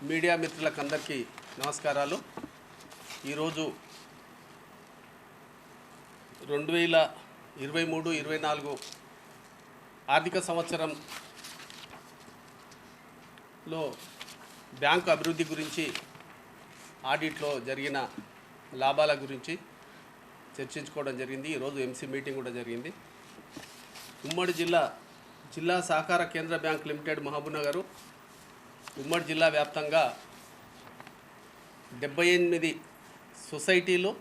Media మిత్రులకు అందరికీ నమస్కారాలు. ఈరోజు 2023-24 ఆర్థిక సంవత్సరంలో బ్యాంకు అభివృద్ధి గురించి, ఆడిట్లో జరిగిన లాభాల గురించి చర్చించుకోవడం జరిగింది. ఈరోజు ఎంసీ మీటింగ్ కూడా జరిగింది. ఉమ్మడి జిల్లా సహకార కేంద్ర బ్యాంక్ లిమిటెడ్ మహబూబ్నగర్ ఉమ్మడి జిల్లా వ్యాప్తంగా 78 సొసైటీలు,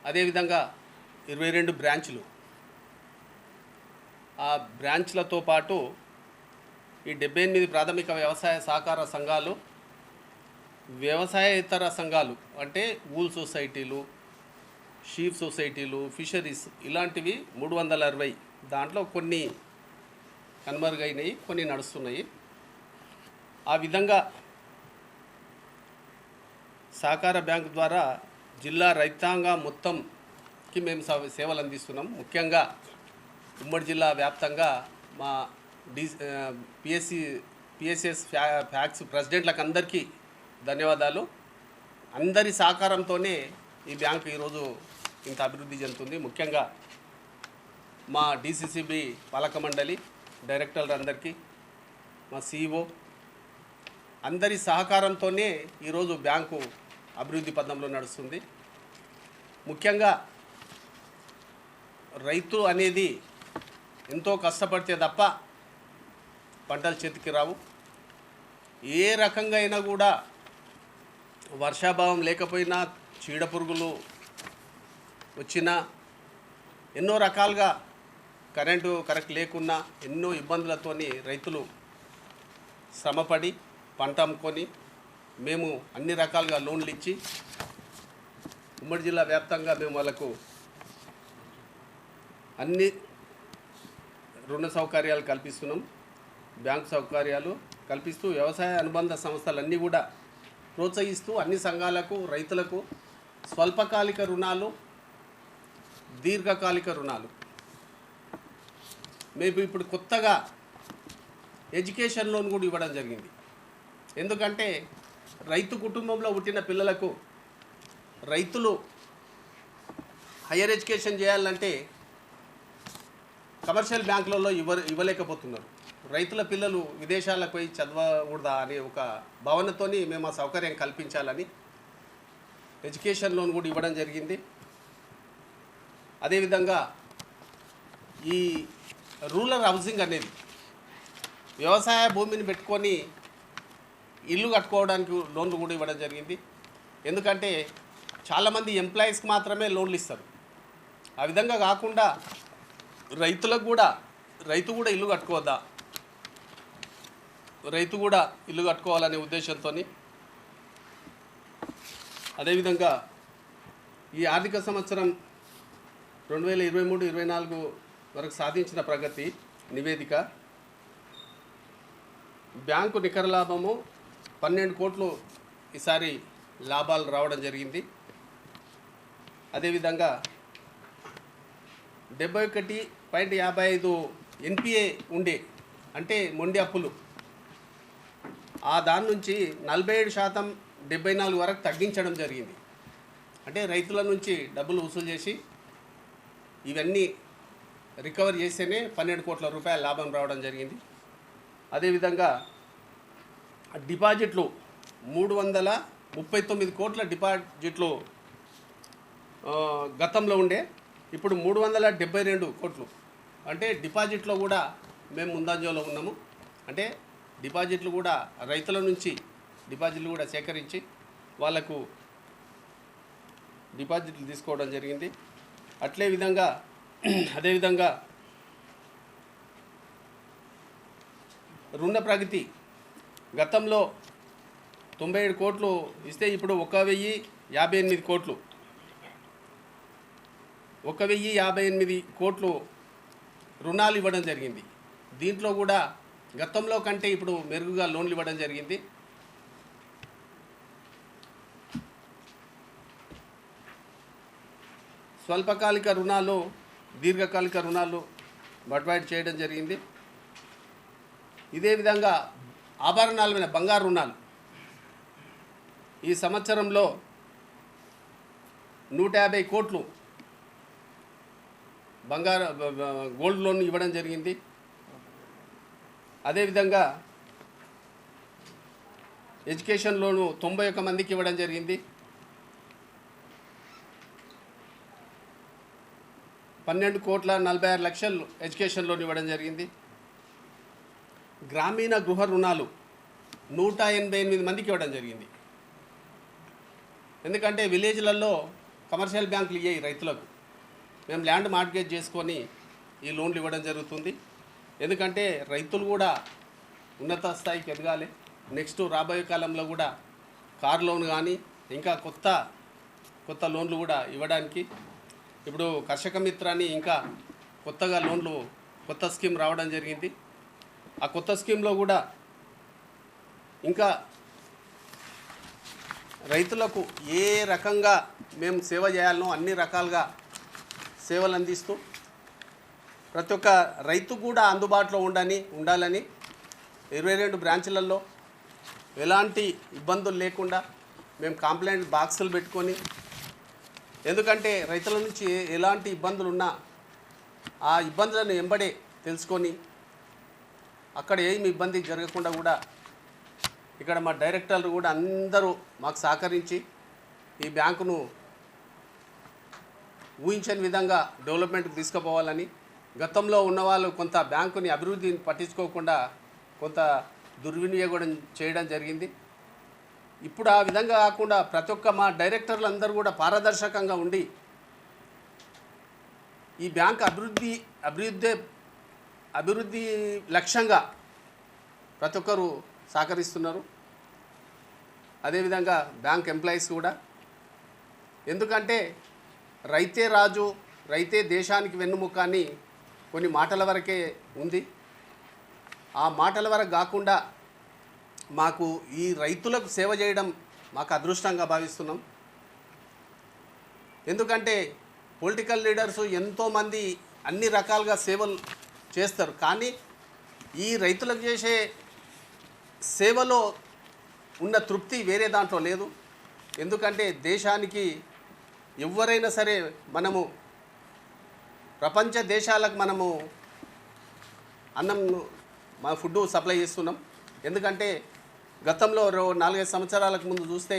అదేవిధంగా 22 బ్రాంచ్లు. ఆ బ్రాంచ్లతో పాటు ఈ 78 ప్రాథమిక వ్యవసాయ సహకార సంఘాలు, వ్యవసాయేతర సంఘాలు అంటే వూల్ సొసైటీలు, షీప్ సొసైటీలు, ఫిషరీస్ ఇలాంటివి 360. దాంట్లో కొన్ని కనుమరుగైనవి, కొన్ని నడుస్తున్నాయి. ఆ విధంగా సహకార బ్యాంకు ద్వారా జిల్లా రైతాంగం మొత్తంకి మేము సేవలు అందిస్తున్నాం. ముఖ్యంగా ఉమ్మడి జిల్లా వ్యాప్తంగా మా పిఎస్ఎస్ ఫ్యాక్స్ ప్రెసిడెంట్లకు అందరికీ ధన్యవాదాలు. అందరి సహకారంతోనే ఈ బ్యాంకు ఈరోజు ఇంత అభివృద్ధి చెందుతుంది. ముఖ్యంగా మా డిసిసిబి పాలక మండలి డైరెక్టర్లందరికీ, మా సిఇఓ అందరి సహకారంతోనే ఈరోజు బ్యాంకు అభివృద్ధి పథంలో నడుస్తుంది. ముఖ్యంగా రైతు అనేది ఎంతో కష్టపడితే తప్ప పంటలు చేతికి రావు. ఏ రకంగా అయినా కూడా వర్షాభావం లేకపోయినా, చీడపురుగులు వచ్చినా, ఎన్నో రకాలుగా కరెంటు కరెక్ట్ లేకున్నా ఎన్నో ఇబ్బందులతోని రైతులు శ్రమపడి పంట అమ్ముకొని మేము అన్ని రకాలుగా లోన్లు ఇచ్చి ఉమ్మడి జిల్లా వ్యాప్తంగా మేము వాళ్ళకు అన్ని రుణ సౌకర్యాలు కల్పిస్తున్నాం. బ్యాంకు సౌకర్యాలు కల్పిస్తూ వ్యవసాయ అనుబంధ సంస్థలన్నీ కూడా ప్రోత్సహిస్తూ అన్ని సంఘాలకు, రైతులకు స్వల్పకాలిక రుణాలు, దీర్ఘకాలిక రుణాలు. మేము ఇప్పుడు కొత్తగా ఎడ్యుకేషన్ లోన్ కూడా ఇవ్వడం జరిగింది. ఎందుకంటే రైతు కుటుంబంలో పుట్టిన పిల్లలకు రైతులు హయ్యర్ ఎడ్యుకేషన్ చేయాలంటే కమర్షియల్ బ్యాంకులలో ఇవ్వలేకపోతున్నారు. రైతుల పిల్లలు విదేశాలకు పోయి చదవకూడదా అనే ఒక భావనతోని మేము ఆ సౌకర్యం కల్పించాలని ఎడ్యుకేషన్ లోన్ కూడా ఇవ్వడం జరిగింది. అదేవిధంగా ఈ రూరల్ హౌసింగ్ అనేది వ్యవసాయ భూమిని పెట్టుకొని ఇల్లు కట్టుకోవడానికి లోన్లు కూడా ఇవ్వడం జరిగింది. ఎందుకంటే చాలామంది ఎంప్లాయీస్కి మాత్రమే లోన్లు ఇస్తారు. ఆ విధంగా కాకుండా రైతు కూడా ఇల్లు కట్టుకోవద్దా, రైతు కూడా ఇల్లు కట్టుకోవాలనే ఉద్దేశంతో, అదేవిధంగా ఈ ఆర్థిక సంవత్సరం 2023-24 వరకు సాధించిన ప్రగతి నివేదిక. బ్యాంకు నికర లాభము 12 కోట్లు ఈసారి లాభాలు రావడం జరిగింది. అదేవిధంగా 71.55 ఎన్పిఏ ఉండే, అంటే మొండి అప్పులు, ఆ దాని నుంచి 47% 74 వరకు తగ్గించడం జరిగింది. అంటే రైతుల నుంచి డబ్బులు వసూలు చేసి ఇవన్నీ రికవర్ చేస్తేనే 12 కోట్ల రూపాయల లాభం రావడం జరిగింది. అదేవిధంగా డిపాజిట్లు 339 కోట్ల డిపాజిట్లు గతంలో ఉండే, ఇప్పుడు 372 కోట్లు. అంటే డిపాజిట్లో కూడా మేము ముందంజలో ఉన్నాము. అంటే డిపాజిట్లు కూడా రైతుల నుంచి డిపాజిట్లు కూడా సేకరించి వాళ్లకు డిపాజిట్లు తీసుకోవడం జరిగింది. అదేవిధంగా రుణ ప్రగతి గతంలో 97 కోట్లు ఇస్తే ఇప్పుడు 1058 కోట్లు, 1058 కోట్లు రుణాలు ఇవ్వడం జరిగింది. దీంట్లో కూడా గతంలో కంటే ఇప్పుడు మెరుగుగా లోన్లు ఇవ్వడం జరిగింది. స్వల్పకాలిక రుణాలు, దీర్ఘకాలిక రుణాలు బట్వాయిడ్ చేయడం జరిగింది. ఇదే విధంగా ఆభరణాల మీద బంగారు రుణాలు ఈ సంవత్సరంలో 150 కోట్లు బంగారు గోల్డ్ లోన్ ఇవ్వడం జరిగింది. అదేవిధంగా ఎడ్యుకేషన్ లోను 91 మందికి ఇవ్వడం జరిగింది. 12,46,00,000 ఎడ్యుకేషన్ లోన్ ఇవ్వడం జరిగింది. గ్రామీణ గృహ రుణాలు 188 మందికి ఇవ్వడం జరిగింది. ఎందుకంటే విలేజ్లలో కమర్షియల్ బ్యాంకులు ఇయ్యాయి రైతులకు. మేము ల్యాండ్ మార్ట్గేజ్ చేసుకొని ఈ లోన్లు ఇవ్వడం జరుగుతుంది. ఎందుకంటే రైతులు కూడా ఉన్నత స్థాయికి ఎదగాలి. నెక్స్ట్ రాబోయే కాలంలో కూడా కార్ లోన్ కానీ ఇంకా కొత్త లోన్లు కూడా ఇవ్వడానికి ఇప్పుడు కర్షక మిత్రాన్ని ఇంకా కొత్తగా లోన్లు కొత్త స్కీమ్ రావడం జరిగింది. ఆ కొత్త స్కీమ్లో కూడా ఇంకా రైతులకు ఏ రకంగా మేము సేవ చేయాలనో అన్ని రకాలుగా సేవలు అందిస్తూ ప్రతి ఒక్క రైతు కూడా అందుబాటులో ఉండాలని 22 బ్రాంచ్లలో ఎలాంటి ఇబ్బందులు లేకుండా మేము కంప్లైంట్ బాక్సులు పెట్టుకొని, ఎందుకంటే రైతుల నుంచి ఎలాంటి ఇబ్బందులు ఉన్నా ఆ ఇబ్బందులను వెంబడే తెలుసుకొని అక్కడ ఏమి ఇబ్బంది జరగకుండా కూడా ఇక్కడ మా డైరెక్టర్లు కూడా అందరూ మాకు సహకరించి ఈ బ్యాంకును ఊహించని విధంగా డెవలప్మెంట్కి తీసుకుపోవాలని, గతంలో ఉన్నవాళ్ళు కొంత బ్యాంకుని అభివృద్ధిని పట్టించుకోకుండా కొంత దుర్వినియోగం చేయడం జరిగింది. ఇప్పుడు ఆ విధంగా కాకుండా ప్రతి ఒక్క మా డైరెక్టర్లు అందరూ కూడా పారదర్శకంగా ఉండి ఈ బ్యాంక్ అభివృద్ధి లక్ష్యంగా ప్రతి ఒక్కరు సహకరిస్తున్నారు. అదేవిధంగా బ్యాంక్ ఎంప్లాయీస్ కూడా, ఎందుకంటే రైతే రాజు, రైతే దేశానికి వెన్నుముక అని కొన్ని మాటల వరకే ఉంది. ఆ మాటల వరకు కాకుండా మాకు ఈ రైతులకు సేవ చేయడం మాకు అదృష్టంగా భావిస్తున్నాం. ఎందుకంటే పొలిటికల్ లీడర్స్ ఎంతోమంది అన్ని రకాలుగా సేవలు చేస్తారు, కానీ ఈ రైతులకు చేసే సేవలో ఉన్న తృప్తి వేరే దాంట్లో లేదు. ఎందుకంటే దేశానికి ఎవరైనా సరే మనము ప్రపంచ దేశాలకు మనము అన్నం మా ఫుడ్ సప్లై చేస్తున్నాం. ఎందుకంటే గతంలో 4-5 సంవత్సరాలకు ముందు చూస్తే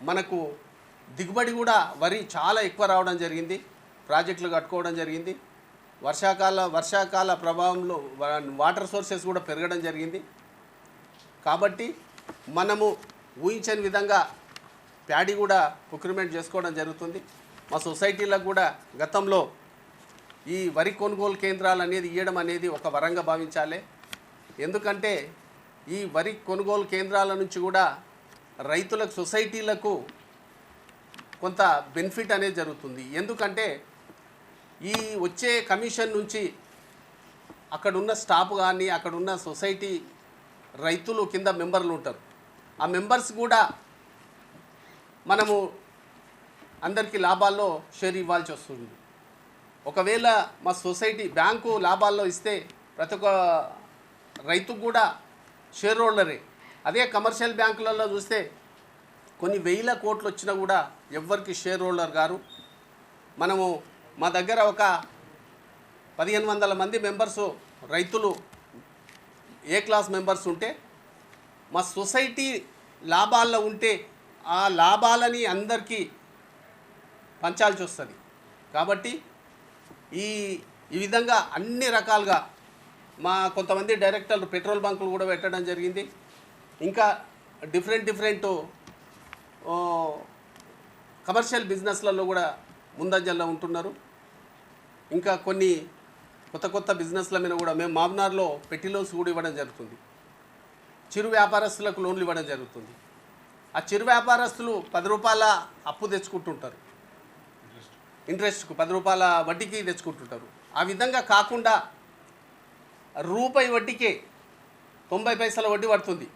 మనకు దిగుబడి కూడా వరి చాలా ఎక్కువ రావడం జరిగింది, ప్రాజెక్టులు కట్టుకోవడం జరిగింది. వర్షాకాల ప్రభావంలో వాటర్ సోర్సెస్ కూడా పెరగడం జరిగింది. కాబట్టి మనము ఊహించని విధంగా ప్యాడీ కూడా ప్రొక్యూర్మెంట్ చేసుకోవడం జరుగుతుంది. మా సొసైటీలకు కూడా గతంలో ఈ వరి కొనుగోలు కేంద్రాలు అనేది ఇవ్వడం అనేది ఒక వరంగా భావించాలి. ఎందుకంటే ఈ వరి కొనుగోలు కేంద్రాల నుంచి కూడా రైతులకు సొసైటీలకు కొంత బెనిఫిట్ అనేది జరుగుతుంది. ఎందుకంటే ఈ వచ్చే కమిషన్ నుంచి అక్కడున్న స్టాఫ్ కానీ అక్కడున్న సొసైటీ రైతులు కింద మెంబర్లు ఉంటారు. ఆ మెంబర్స్ కూడా మనము అందరికీ లాభాల్లో షేర్ ఇవ్వాల్సి వస్తుంది. ఒకవేళ మా సొసైటీ బ్యాంకు లాభాల్లో ఇస్తే ప్రతి ఒక్క రైతుకు కూడా షేర్ హోల్డరే. అదే కమర్షియల్ బ్యాంకులలో చూస్తే కొన్ని వేల కోట్లు వచ్చినా కూడా ఎవ్వరికి షేర్ హోల్డర్ గారు. మనము మా దగ్గర ఒక 1500 మంది మెంబర్సు రైతులు ఏ క్లాస్ మెంబర్స్ ఉంటే మా సొసైటీ లాభాల్లో ఉంటే ఆ లాభాలని అందరికీ పంచాల్సి వస్తుంది. కాబట్టి ఈ విధంగా అన్ని రకాలుగా మా కొంతమంది డైరెక్టర్లు పెట్రోల్ బంకులు కూడా పెట్టడం జరిగింది. ఇంకా డిఫరెంట్ కమర్షియల్ బిజినెస్లలో కూడా ముందంజల్లో ఉంటున్నారు. ఇంకా కొన్ని కొత్త బిజినెస్ల మీద కూడా మేము మామ్నార్లో పెట్టి లోన్స్ కూడా ఇవ్వడం జరుగుతుంది. చిరు వ్యాపారస్తులకు లోన్లు ఇవ్వడం జరుగుతుంది. ఆ చిరు వ్యాపారస్తులు 10 రూపాయల అప్పు తెచ్చుకుంటుంటారు, ఇంట్రెస్ట్కు 10 రూపాయల వడ్డీకి తెచ్చుకుంటుంటారు. ఆ విధంగా కాకుండా రూపాయి వడ్డీకే 90 పైసల వడ్డీ పడుతుంది.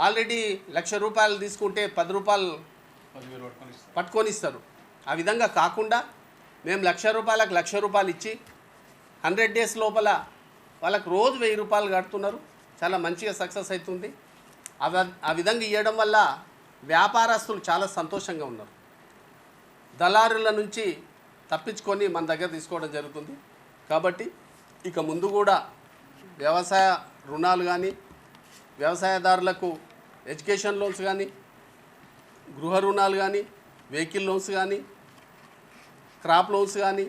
ఆల్రెడీ 1,00,000 రూపాయలు తీసుకుంటే 10 రూపాయలు పట్టుకొని ఇస్తారు. ఆ విధంగా కాకుండా మేము 1,00,000 రూపాయలకు 1,00,000 రూపాయలు ఇచ్చి 100 డేస్ లోపల వాళ్ళకు రోజు 1,000 రూపాయలు కడుతున్నారు. చాలా మంచిగా సక్సెస్ అవుతుంది. ఆ విధంగా ఇవ్వడం వల్ల వ్యాపారస్తులు చాలా సంతోషంగా ఉన్నారు. దళారుల నుంచి తప్పించుకొని మన దగ్గర తీసుకోవడం జరుగుతుంది. కాబట్టి ఇక ముందు కూడా వ్యవసాయ రుణాలు కానీ, వ్యవసాయదారులకు ఎడ్యుకేషన్ లోన్స్ కానీ, గృహ రుణాలు కానీ, వెహికల్ లోన్స్ కానీ, క్రాప్ లోన్స్ కానీ,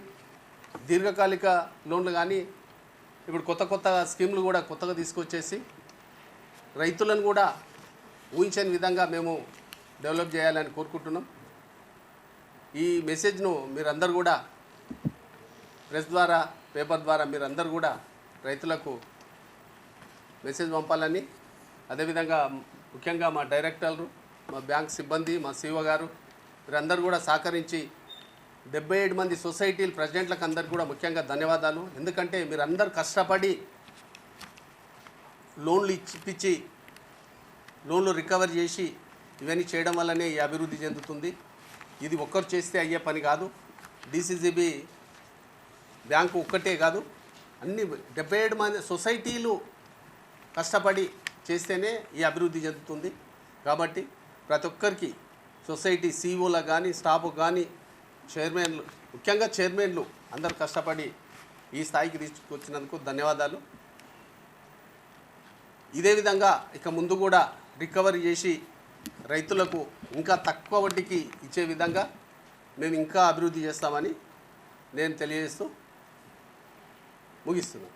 దీర్ఘకాలిక లోన్లు కానీ, ఇప్పుడు కొత్త స్కీములు కూడా కొత్తగా తీసుకొచ్చేసి రైతులను కూడా ఊహించని విధంగా మేము డెవలప్ చేయాలని కోరుకుంటున్నాం. ఈ మెసేజ్ను మీరందరూ కూడా ప్రెస్ ద్వారా, పేపర్ ద్వారా మీరందరూ కూడా రైతులకు మెసేజ్ పంపాలని, అదేవిధంగా ముఖ్యంగా మా డైరెక్టర్లు, మా బ్యాంక్ సిబ్బంది, మా సిఓ గారు వీరందరూ కూడా సహకరించి 77 మంది సొసైటీల ప్రెసిడెంట్లకు అందరికీ కూడా ముఖ్యంగా ధన్యవాదాలు. ఎందుకంటే మీరందరూ కష్టపడి లోన్లు ఇప్పించి లోన్లు రికవర్ చేసి ఇవన్నీ చేయడం వల్లనే ఈ అభివృద్ధి చెందుతుంది. ఇది ఒక్కరు చేస్తే అయ్యే పని కాదు. డీసీసీబీ బ్యాంకు ఒక్కటే కాదు, అన్ని 77 మంది సొసైటీలు కష్టపడి చేస్తేనే ఈ అభివృద్ధి చెందుతుంది. కాబట్టి ప్రతి ఒక్కరికి సొసైటీ సీఈఓలకు కానీ, స్టాఫ్కు కానీ, చైర్మన్లు, ముఖ్యంగా చైర్మన్లు అందరు కష్టపడి ఈ స్థాయికి తీసుకొచ్చినందుకు ధన్యవాదాలు. ఇదే విధంగా ఇక ముందు కూడా రికవరీ చేసి రైతులకు ఇంకా తక్కువ వడ్డీకి ఇచ్చే విధంగా మేము ఇంకా అభివృద్ధి చేస్తామని నేను తెలియజేస్తూ ముగిస్తున్నాను.